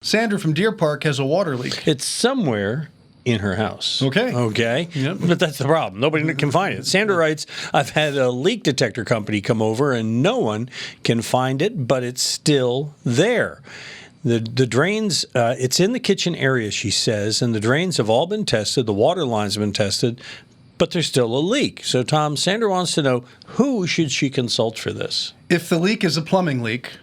Sandra from Deer Park has a water leak. It's somewhere in her house. Okay. Yep. But that's the problem. Nobody can find it. Sandra writes, I've had a leak detector company come over and no one can find it, but it's still there. The drains, it's in the kitchen area, she says, and the drains have all been tested. The water lines have been tested, but there's still a leak. So, Tom, Sandra wants to know, who should she consult for this? If the leak is a plumbing leak,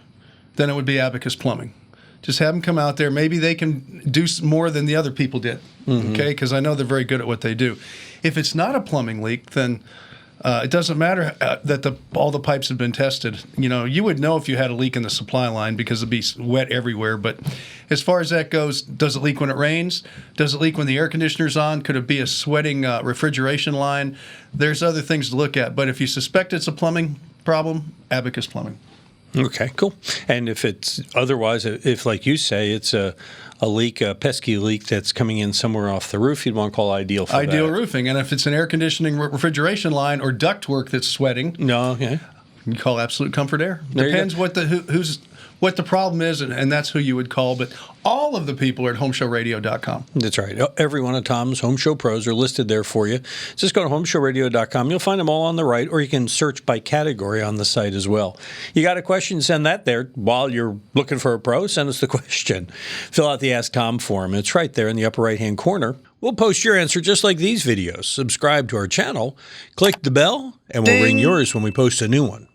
then it would be Abacus Plumbing. Just have them come out there. Maybe they can do more than the other people did, okay? Because I know they're very good at what they do. If it's not a plumbing leak, then it doesn't matter that all the pipes have been tested. You know, you would know if you had a leak in the supply line because it'd be wet everywhere. But as far as that goes, does it leak when it rains? Does it leak when the air conditioner's on? Could it be a sweating refrigeration line? There's other things to look at. But if you suspect it's a plumbing problem, Abacus Plumbing. Okay, cool. And if it's otherwise, if like you say, it's a leak, a pesky leak that's coming in somewhere off the roof, you'd want to call Ideal for that. Ideal Roofing. And if it's an air conditioning refrigeration line or ductwork that's sweating, you call Absolute Comfort Air. Depends what the problem is, and that's who you would call. But all of the people are at HomeShowRadio.com. That's right. Every one of Tom's Home Show pros are listed there for you. Just go to HomeShowRadio.com. You'll find them all on the right, or you can search by category on the site as well. You got a question, send that there. While you're looking for a pro, send us the question. Fill out the Ask Tom form. It's right there in the upper right-hand corner. We'll post your answer just like these videos. Subscribe to our channel, click the bell, and we'll ring yours when we post a new one.